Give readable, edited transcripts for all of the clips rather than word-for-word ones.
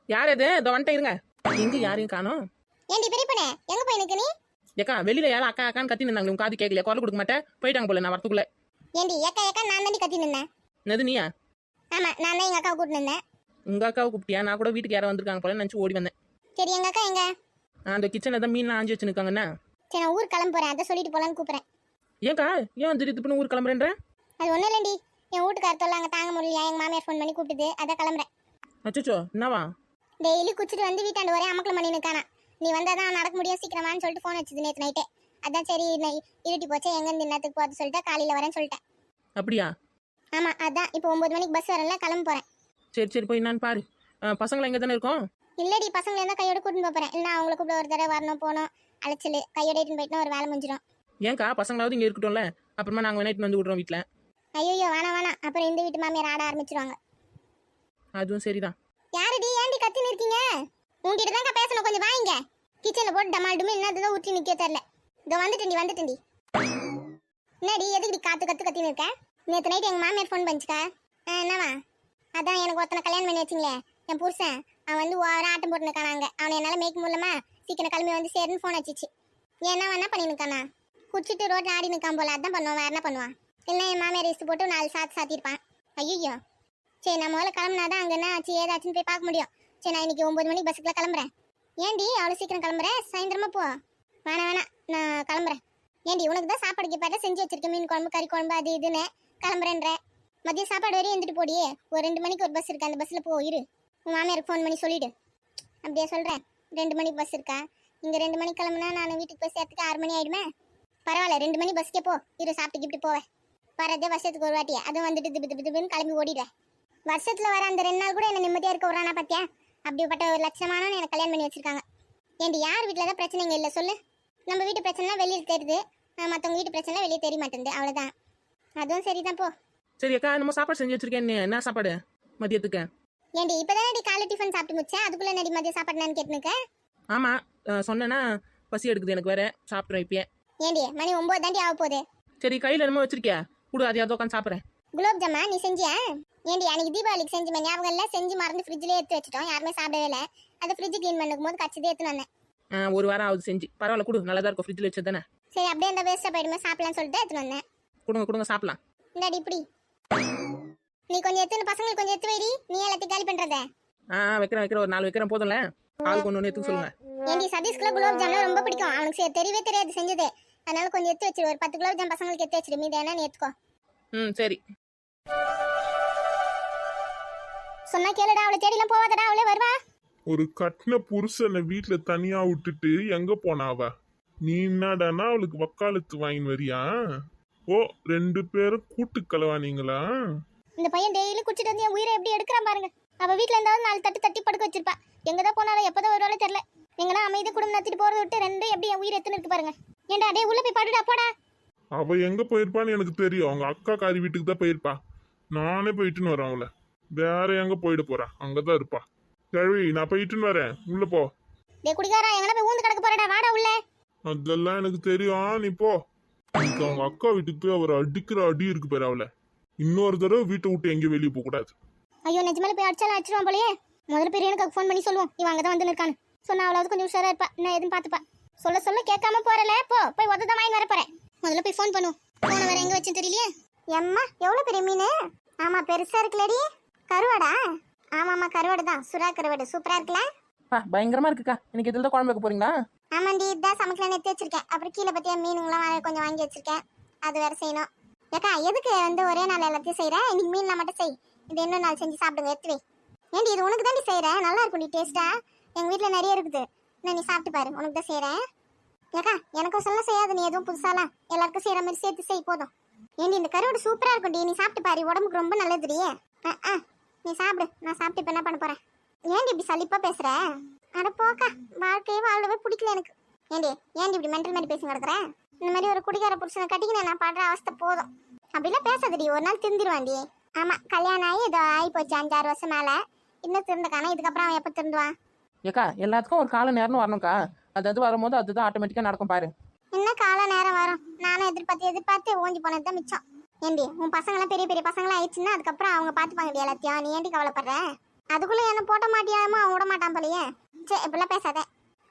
யார் இது? இதோ வந்துட்டேன் இருங்க. எங்க யாரையும் காணோம். ஏண்டி பெரிய பொண்ணே எங்க போய் நிக்க நீ? ஏக்கா வெளியில யாரும் அக்கா அக்கான்னு கத்தி நின்னாங்க. உங்க காது கேட்கலையா? குரல் கொடுக்க மாட்டேன் போயிட்டாங்க போல. நான் வரத்துக்குள்ள. ஏண்டி ஏக்கா ஏக்கா நான் தாண்டி கத்தி நின்னேன். என்னது நீயா? ஆமா நான் தான் எங்க அக்காவை கூட்டு நின்னேன். உங்க அக்காவை கூப்பிட்டியா? நான் கூட வீட்டுக்கு யாரும் வந்திருக்காங்க போல நினைச்சு ஓடி வந்தேன். சரி எங்க அக்கா எங்க? அந்த கிச்சன்ல தான் மீன்லாம் ஆஞ்சி வச்சுருக்காங்கண்ணா. சரி நான் ஊர் கிளம்ப போறேன், அதை சொல்லிட்டு போலான்னு கூப்பிடுறேன். ஏன்க்கா ஏன் திடீர்னு ஊர் கிளம்புறேன்ற? அது ஒண்ணும் இல்லண்டி, என் வீட்டுக்கார தொல்லை அங்க தாங்க முடியலையா, எங்க மாமியார் ஃபோன் பண்ணி கூப்பிட்டுது, அதான் கிளம்புறேன். அச்சோ என்னவா? டெய்லி குச்சிட்டு வந்து வீட்டாண்டு ஒரே அமக்கலம் பண்ணி நிற்கானா. நீ வந்தாதான் நடக்க முடியும் சீக்கிரமான்னு சொல்லிட்டு ஃபோன் வச்சுது நேற்று நைட்டே. அதான் சரி இருட்டி போச்சே எங்க இருந்து இன்னத்துக்கு போகிறது சொல்லிட்டு காலையில் வரேன்னு சொல்லிட்டேன். அப்படியா? ஆமா அதான் இப்போ 9 மணிக்கு பஸ் வரல, கிளம்ப போறேன். சரி சரி போய் என்னன்னு பாரு. பசங்களை எங்க தானே இருக்கோம்? இல்லடி பசங்களை இருந்தால் கையோட கூட்டின்னு போறேன். இல்லை அவங்களை கூப்பிட ஒரு தடவை வரணும் போகணும் அழைச்சல் கையோட இட்டுன்னு போயிட்டுனா ஒரு வேலை முடிஞ்சிடும். ஏன்க்கா பசங்களாவது இங்கே இருக்கட்டும்ல, அப்புறமா நாங்கள் வேணாட்டு வந்து விட்றோம் வீட்டில். ஐயோ வேணாம் வேணாம், அப்புறம் இந்த வீட்டு மாமியார் ஆட ஆரம்பிச்சிருவாங்க. அதுவும் சரிதான். யாருடி ஏண்டி கத்தின்னு இருக்கீங்க? உங்ககிட்ட தாங்க பேசணும், கொஞ்சம் வாங்க. கிச்சனில் போட்டு டமால் டுமே என்னதுதான் ஊற்றி நிற்க தெரில. இதோ வந்துட்டேன்டி. என்னடி எதுக்குடி காத்து கத்தின்னு இருக்கேன்? நேற்று நைட்டு எங்கள் மாமியார் ஃபோன் பண்ணிச்சுக்கா. என்னவா? அதான் எனக்கு ஒருத்தனை கல்யாணம் பண்ணி வச்சிங்களே என் புருஷன், அவன் வந்து ஒரு ஆட்டம் போட்டு நிற்கானாங்க. அவனை என்னால் மேய்க்க முடியலமா, சீக்கிரம் கிளம்பி வந்து சேருன்னு ஃபோன் வச்சிச்சு. ஏன்னா என்ன பண்ணி நிற்கானா? குடிச்சிட்டு ரோட்டில் ஆடி நிற்கான் போல, அதான் பண்ணுவான். வேறு என்ன பண்ணுவான்? இல்லை என் மாமியார் இஸ்து போட்டு 4 சாத்தியிருப்பான். ஐயோ சரி நான் முதல்ல கிளம்புனாதான் அங்கே என்ன ஆச்சு ஏதாச்சுன்னு போய் பார்க்க முடியும். சரி நான் இன்னைக்கு 9 மணிக்கு பஸ்ஸுக்குள்ள கிளம்புறேன். ஏண்டி அவ்வளோ சீக்கிரம் கிளம்புறேன்? சாயந்தரமா போ. வேணாம் நான் கிளம்புறேன். ஏண்டி உனக்கு தான் சாப்பாடு கேப்பாட்ட செஞ்சு வச்சிருக்கேன், மீன் குழம்பு கறி குழம்பு அது இதுன்னு. கிளம்புறேன்ற மதியம் சாப்பாடு வரையும் எழுந்துட்டு போடியே. ஒரு 2 மணிக்கு ஒரு பஸ் இருக்கா, அந்த பஸ்ஸில் போ. இரு உன் மாமியாருக்கு ஃபோன் பண்ணி சொல்லிவிடு. அப்படியே சொல்கிறேன். 2 மணிக்கு பஸ் இருக்கா, இங்கே 2 மணிக்கு கிளம்புனா நான் வீட்டுக்கு போய் சேர்த்துக்கு 6 மணி ஆகிடுமே. பரவாயில்ல 2 மணி பஸ்க்கே போ. இரு சாப்பிட்டு இப்படி போவேன். வரதே வருஷத்துக்கு ஒரு வாட்டியே, அதுவும் வந்துட்டு திபுன்னு கிளம்பி ஓடிடுவேன். வருஷத்தில் வர அந்த 2 நாள் கூட என்ன நிம்மதியாக இருக்க விட்றானா பார்த்தியா? அப்படிப்பட்ட ஒரு லட்சமான எனக்கு கல்யாணம் பண்ணி வச்சிருக்காங்க. ஏண்டி யார் வீட்டில் தான் பிரச்சனைங்க இல்லை சொல்லு? நம்ம வீட்டு பிரச்சனைலாம் வெளியில் தெரியுது, மற்றவங்க வீட்டு பிரச்சனை வெளியே தெரிய மாட்டேங்குது, அவ்வளோதான். அதுவும் சரிதான் போ. சரி அக்கா நம்ம சாப்பாடு செஞ்சு வச்சிருக்கேன். என்ன சாப்பாடு மதியத்துக்கு? ஏண்டி இப்போதான் காலை டிஃபன் சாப்பிட்டு முடிச்சேன், அதுக்குள்ளே நடி மதியம் சாப்பாடு நான் கேட்டுனுக்க? ஆமாம் சொன்னேன்னா பசி எடுக்குது எனக்கு வேற, சாப்பிட்றேன் இப்பயே. ஏண்டி மணி 9 தாண்டி ஆக போகுது. சரி கையில் என்னமோ வச்சிருக்கியா கூட, அதையாவது உட்காந்து சாப்பிட்றேன். குலோப் ஜாமா நீ செஞ்சியா? ஏண்டி அன்னைக்கு தீபாவளிக்கு செஞ்சுமே ஞாபகம் இல்லை, செஞ்சு மறந்து ஃப்ரிட்ஜ்லேயே எடுத்து வச்சிட்டோம், யாருமே சாப்பிடவே இல்லை. அதை ஃப்ரிட்ஜ் க்ளீன் பண்ணும் போது கச்சிதே எடுத்து வந்தேன். ஒரு வாரம் ஆகுது செஞ்சு. பரவாயில்ல கொடு, நல்லா தான் இருக்கும், ஃப்ரிட்ஜில் வச்சது தானே. சரி அப்படியே அந்த வேஸ்ட்டாக போயிடுமே சாப்பிடலான்னு சொல்லிட்டு எடுத்து வந்தேன். கொடுங்க சாப்பிடலாம். இந்தாடி இப்படி நீ கொஞ்சம் எடுத்துன்னு பசங்களுக்கு கொஞ்சம் எடுத்து வைடி, நீ எல்லாத்தையும் காலி பண்ணுறத. வைக்கிறேன் ஒரு 4 வைக்கிறேன் போதும்ல. ஆளுக்கு ஒன்று எடுத்து சொல்லுங்க. ஏண்டி சதீஷ்குள்ள குலோப் ஜாம்லாம் ரொம்ப பிடிக்கும், அவனுக்கு தெரியவே தெரியாது செஞ்சது. அதனால கொஞ்சம் எடுத்து வச்சிரு, ஒரு 10 குலோப் ஜாம் பசங்களுக்கு எடுத்து வச்சிரு, மீதி என்ன நீ எடுத்துக்கோ. சரி சொன்னா கேளுடா, அவளை தேடிலாம் போவாதடா, அவளே வருவா. ஒரு கட்டின புருஷனை வீட்டுல தனியா விட்டுட்டு எங்க போனா அவ? நீ என்னடானா அவளுக்கு வக்காலத்து வாங்கின்னு வரியா? ஓ 2 பேரும் கூட்டு கலவானீங்களா? இந்த பையன் டெய்லி குடிச்சிட்டு வந்து என் உயிரை எப்படி எடுக்கிறான் பாருங்க. அவ வீட்டுல இருந்தாலும் 4 தட்டு தட்டி படுக்க வச்சிருப்பா. எங்கதான் போனாலும் எப்பதான் வருவாலும் தெரியல. எங்கன்னா அமைதி குடும்பம் நடத்திட்டு போறது விட்டு 2 எப்படி என் உயிரை எடுத்துன்னு இருக்கு பாருங்க. ஏண்டா டே உள்ள போய் படுடா போடா. அவ எங்க போயிருப்பான்னு எனக்கு தெரியும், அவங்க அக்கா காரி வீட்டுக்கு தான் போயிருப்பா. நானே போயிட்டுன்னு வரேன் அவளை. வேற எங்க போயிட போறா? அங்கதான் இருப்பா. கேள்வி நான் போயிட்டுன்னு வரேன், உள்ள போ. டே குடிகாரா எங்கனா போய் ஊந்து கிடக்க போறடா, வாடா உள்ள. அதெல்லாம் எனக்கு தெரியும், நீ போ. இன்னைக்கு அவங்க அக்கா வீட்டுக்கு போய் அவர் அடிக்கிற அடி இருக்கு பாரு அவளை. இன்னொரு தடவை வீட்டை விட்டு எங்கேயும் வெளியே போக கூடாது. ஐயோ நிஜமால போய் அடிச்சாலும் அடிச்சிருவான் போலயே. முதல்ல பெரிய எனக்கு ஃபோன் பண்ணி சொல்லுவோம், இவன் அங்கதான் வந்து இருக்கான்னு சொன்னா அவளாவது கொஞ்சம் உஷாரா இருப்பா. நான் எதுவும் பாத்துப்பா. சொல்ல கேட்காம போறல, போய் உததான் வாங்கி வர போறேன். முதல்ல போய் ஃபோன் பண்ணுவோம். போன வேற எங்க வச்சுன்னு தெரியலையே. எம்மா எவ்வளவு பெரிய மீன். ஆமா பெருசா இருக்குல்லடி. கருவாடா? ஆமாம்மா கருவாடு தான், சுறா கருவாடு. சூப்பரா இருக்குல்ல? பயங்கரமா இருக்குக்கா. இன்னைக்கு இதில் தான் குழம்பு வைக்க போறீங்களா? ஆமாண்டி இதான் சமைக்கலான்னு எடுத்து வச்சிருக்கேன். அப்புறம் கீழே பத்தியா மீனுங்களாம் கொஞ்சம் வாங்கி வச்சிருக்கேன், அது வேற செய்யணும். ஏக்கா எதுக்கு வந்து ஒரே நாள் எல்லாத்தையும் செய்யறேன்? இன்னைக்கு மீன்லாம் மட்டும் செய், இது இன்னொரு நாள் செஞ்சு சாப்பிடுங்க, எடுத்து வை. ஏண்டி இது உனக்கு தாண்டி செய்யறேன், நல்லா இருக்கும் நீ டேஸ்டா. எங்க வீட்டுல நிறைய இருக்குது, நான் நீ சாப்பிட்டு பாரு, உனக்கு தான் செய்யறேன். ஏக்கா எனக்கும் சொல்ல செய்யாது, நீ எதுவும் புதுசாலாம் எல்லாருக்கும் செய்யற மாதிரி சேர்த்து செய் போதும். ஏண்டி இந்த கருவாடு சூப்பரா இருக்கும்டி, நீ சாப்பிட்டு பாரு, உடம்புக்கு ரொம்ப நல்லதுடி. நீ சாப்பிடு, நான் சாப்பிட்டு இப்ப என்ன பண்ண போறேன். ஏண்டி இப்படி சலிப்பா பேசுற? அட போக்கா, வாழ்க்கையே வாழவே பிடிக்கல எனக்கு. ஏண்டி இப்படி மென்டல் மாதிரி பேசி கிடக்குற? இந்த மாதிரி ஒரு குடிகார புருஷனை கட்டிக்கின நான் படுற அவஸ்தை போதும். அப்படிலாம் பேசாதடி, ஒரு நாள் திருந்திருவாண்டி. ஆமா கல்யாணம் ஆகி இதோ ஆகி போச்சு 5-6 வருஷம் மேல, இன்னும் திருந்தக்கானா, இதுக்கப்புறம் அவன் எப்ப திருந்துவான்? ஏக்கா எல்லாத்துக்கும் ஒரு கால நேரம் வரணும்க்கா. அது வரும்போது அதுதான் ஆட்டோமேட்டிக்கா நடக்கும் பாரு. என்ன கால நேரம் வரும்? நானும் எதிர்பார்த்து ஓஞ்சி போனது தான் மிச்சம். ஏண்டி உன் பசங்களாம் பெரிய பெரிய பசங்களாம் ஆயிடுச்சுன்னா அதுக்கப்புறம் அவங்க பார்த்துப்பாங்கடி எல்லாத்தையும், நீ ஏண்டி கவலைப்படுற? அதுக்குள்ள என்ன போட்ட மாட்டியாமோ அவன் விட மாட்டான் போலயே. சே இப்பெல்லாம் பேசாத.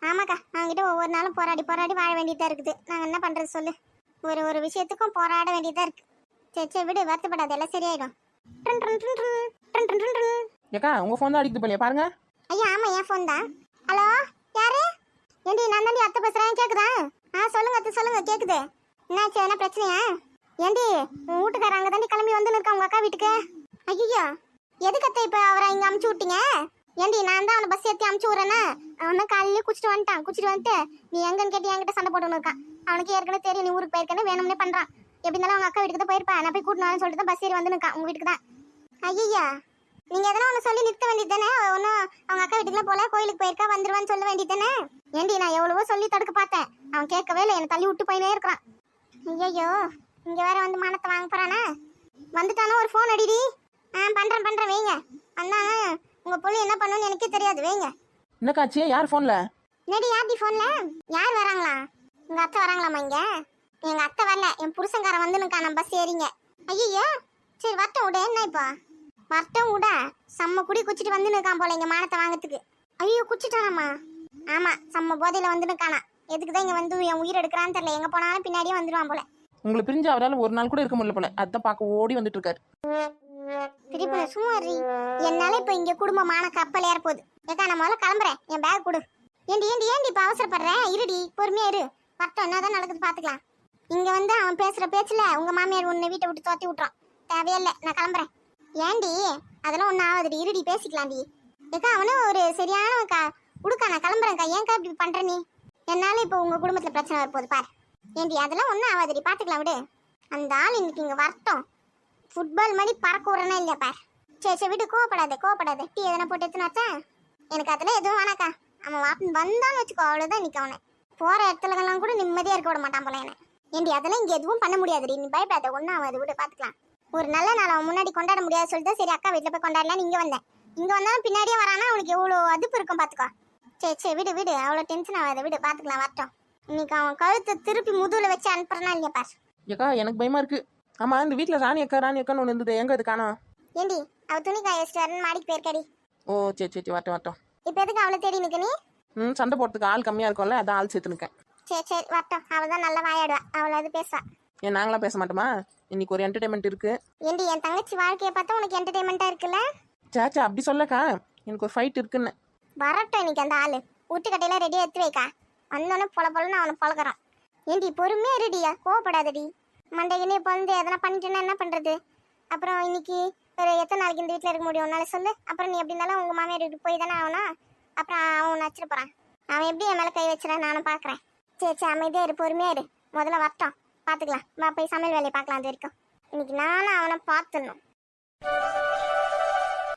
ஆமாக்கா அவங்ககிட்ட ஒவ்வொரு நாளும் போராடி போராடி வாழ வேண்டியதா இருக்குது. நாங்கள் என்ன பண்றது சொல்லு. ஒரு விஷயத்துக்கும் போராட வேண்டியதா இருக்கு. சரி சரி விடு, வருத்தப்படாது, எல்லாம் சரியாயிடும். ட்ரன் ட்ரன் ட்ரன் ட்ரன் ட்ரன் ட்ரன் ட்ரன் ட்ரன். ஏக்கா உங்க ஃபோன் தான் அடிக்குது போலியா பாருங்க. ஐயா ஆமா என் ஃபோன் தான். ஹலோ யாரு? ஏண்டி நான் தாண்டி அத்தை பேசுறேன், கேக்குதா? சொல்லுங்க அத்தை சொல்லுங்க, கேக்குது. என்னாச்சு, என்ன பிரச்சனையா? ஏண்டி உன் வீட்டுக்காரங்க தாண்டி கிளம்பி வந்து இருக்கா உங்க அக்கா வீட்டுக்கு. ஐயோ எதுக்கு அத்தை இப்ப அவரை இங்க அமுச்சு விட்டீங்க? ஏண்டி நான் தான் அவனை பஸ் ஏற்றி அமுச்சு விட்றேன்னா அவனை காலையிலேயே குடிச்சிட்டு வந்துட்டு நீ எங்கன்னு கேட்டு என்கிட்ட சண்டை போட்டுன்னு இருக்கான். அவனுக்கு ஏற்கனவே தெரியும் நீ ஊருக்கு போயிருக்கேன்னு வேணும்னே பண்றான். எப்படி இருந்தாலும் அவங்க அக்கா வீட்டுக்கு தான் போயிருப்பேன், நான் போய் கூட்டினு சொல்லிட்டு தான் பஸ் ஏறி வந்து நிற்கான் உங்க வீட்டுக்கு தான். ஐயா நீங்க எதனா ஒன்று சொல்லி நிறுத்த வேண்டியது தானே. ஒன்றும் அவங்க அக்கா வீட்டுக்குலாம் போல, கோயிலுக்கு போயிருக்கா வந்துருவான்னு சொல்ல வேண்டியது தானே. ஏண்டி நான் எவ்வளவோ சொல்லி தடுக்க பார்த்தேன், அவன் கேட்கவே இல்லை, என்னை தள்ளி விட்டு போயினே இருக்கிறான். ஐயோ இங்க வேற வந்து மானத்தை வாங்க போறானா? வந்துட்டானோ ஒரு ஃபோன் அடிடி. பண்றேன் வைங்க. அண்ணா உங்க பொண்ணு என்ன பண்ணுன்னு எனக்கே தெரியாது, வைங்க. என்னக்காச்சு, யார் ஃபோன்ல? என்னடி யார்டி ஃபோன்ல? யார் வராங்களா? உங்க அத்தை வராங்களாமா இங்க? எங்க அத்தை வரல, என் புருஷன்காரன் வந்து நிற்கான பஸ் ஏறிங்க. ஐயோ சரி வரட்டும் விட, என்ன இப்போ வரட்டும் விட. செம்ம குடி குச்சிட்டு வந்து நிற்கான் போல இங்க மானத்தை வாங்கறதுக்கு. ஐயோ குச்சிட்டானாமா? ஆமா செம்ம போதையில வந்து நிற்கானா. எதுக்குதான் இங்க வந்து என் உயிர் எடுக்கிறான்னு தெரியல, எங்க போனாலும் பின்னாடியே வந்துடுவான் போல. உங்களை பிரிஞ்சு அவரால் ஒரு நாள் கூட இருக்க முடியல போல, அதான் பார்க்க ஓடி வந்துட்டு இருக்காரு. திருப்பி சும்மா என்னால இப்ப இங்க குடும்பமான கப்பல் ஏற போகுது. ஏக்கா நான் முதல்ல கிளம்புறேன், என் பேக் கொடு. ஏண்டி இப்ப அவசரப்படுறேன், இருடி பொறுமையா இரு, வரட்டும் என்னதான் நடக்குது பாத்துக்கலாம். இங்க வந்து அவன் பேசுற பேச்சுல உங்க மாமியார் உன்னை வீட்டை விட்டு தோத்தி விட்டுறான். தேவையில்ல, நான் கிளம்புறேன். ஏண்டி அதெல்லாம் ஒன்னும் ஆகுதுடி, இருடி பேசிக்கலாம்டி. ஏக்கா அவனும் ஒரு சரியான உடுக்கா, நான் கிளம்புறேன்க்கா. ஏன்க்கா இப்படி பண்ற நீ? என்னால இப்போ உங்க குடும்பத்துல பிரச்சனை வரப்போகுது பாரு. ஏண்டி அதெல்லாம் ஒன்றும் ஆகாதுடி, பாத்துக்கலாம் விடு. அந்த ஆள் இன்னைக்கு இங்க வரட்டும், ஃபுட்பால் மாதிரி பறக்க விடுறனா இல்லையா பாரு. சரி விடு, கோவப்படாத. டீ எதனா போட்டு எடுத்துனாச்சா? எனக்கு அதெல்லாம் எதுவும் வேணாக்கா. அவன் வந்தான்னு வச்சுக்கோ, அவ்வளோதான். இன்னைக்கு அவனை போற இடத்துலலாம் கூட நிம்மதியா இருக்க விட மாட்டான் போல என்ன. ஏண்டி அதெல்லாம் இங்க எதுவும் பண்ண முடியாதுடி, நீ பயப்படாத, ஒன்றும் ஆகாது விடு, பாத்துக்கலாம். ஒரு நல்ல நாள் அவன் முன்னாடி கொண்டாட முடியாது சொல்லிட்டு சரி அக்கா வீட்டில் போய் கொண்டாடலான்னு இங்க வந்தேன். இங்க வந்தாலும் பின்னாடியே வரானா, அவனுக்கு எவ்வளோ அதுப்பு இருக்கும் பாத்துக்கோ. சரி விடு, அவ்வளோ டென்ஷன் ஆகாது விடு, பாத்துக்கலாம் வரட்டும். இன்னைக்கு அவன் கழுத்தை திருப்பி முதுகுல வச்சு அனுப்புறனா இல்லையா பாரு. ஏக்கா எனக்கு பயமா இருக்கு. ஆமா இந்த வீட்டுல ராணி அக்கான்னு ஒன்று இருந்தது, எங்க இது காணோம்? ஏண்டி அவ துணி காய வச்சுட்டு வரேன்னு மாடிக்கு போயிருக்காடி. ஓ சரி வரட்டும். இப்ப எதுக்கு அவளை தேடி நிக்க நீ? சண்டை போடுறதுக்கு ஆள் கம்மியா இருக்கும்ல, அதான் ஆள் சேர்த்து நிக்கேன். சரி வரட்டும், அவள் தான் நல்லா வாயாடுவா, அவளை அது பேசுவா. ஏன் நாங்களாம் பேச மாட்டோமா? இன்னைக்கு ஒரு என்டர்டைன்மெண்ட் இருக்கு. ஏண்டி என் தங்கச்சி வாழ்க்கையை பார்த்தா உனக்கு என்டர்டைன்மெண்டா இருக்குல்ல? சாச்சா அப்படி சொல்லக்கா, எனக்கு ஒரு ஃபைட் இருக்குன்னு. வரட்டும் இன்னைக்கு அந்த ஆளு. ஊட்டுக்கட்டையில ரெடியா எடுத்து வைக்கா, வந்தோடனே பொலன்னு அவனை பழகிறான். ஏண்டி பொறுமையா ரெடியா, கோவப்படாதடி. மண்டைக்குன்னு இப்போ வந்து எதனா பண்ணிட்டேன்னா என்ன பண்றது? அப்புறம் இன்னைக்கு ஒரு எத்தனை நாளைக்கு இந்த வீட்டில் இருக்க முடியும் உன்னால சொல்லு? அப்புறம் நீ எப்படி இருந்தாலும் உங்க மாமியார் வீட்டுக்கு போய் தானே ஆகணும். அப்புறம் அவன் வச்சிட போறான். அவன் எப்படி என் மேல கை வச்சுறான் நானும் பாக்குறேன். சரி அமைதியா இரு, பொறுமையா இரு, முதல்ல வரட்டும் பாத்துக்கலாம். வா போய் சமையல் வேலையை பார்க்கலாம். அது வரைக்கும் இன்னைக்கு நானும் அவனை பார்த்துடணும்.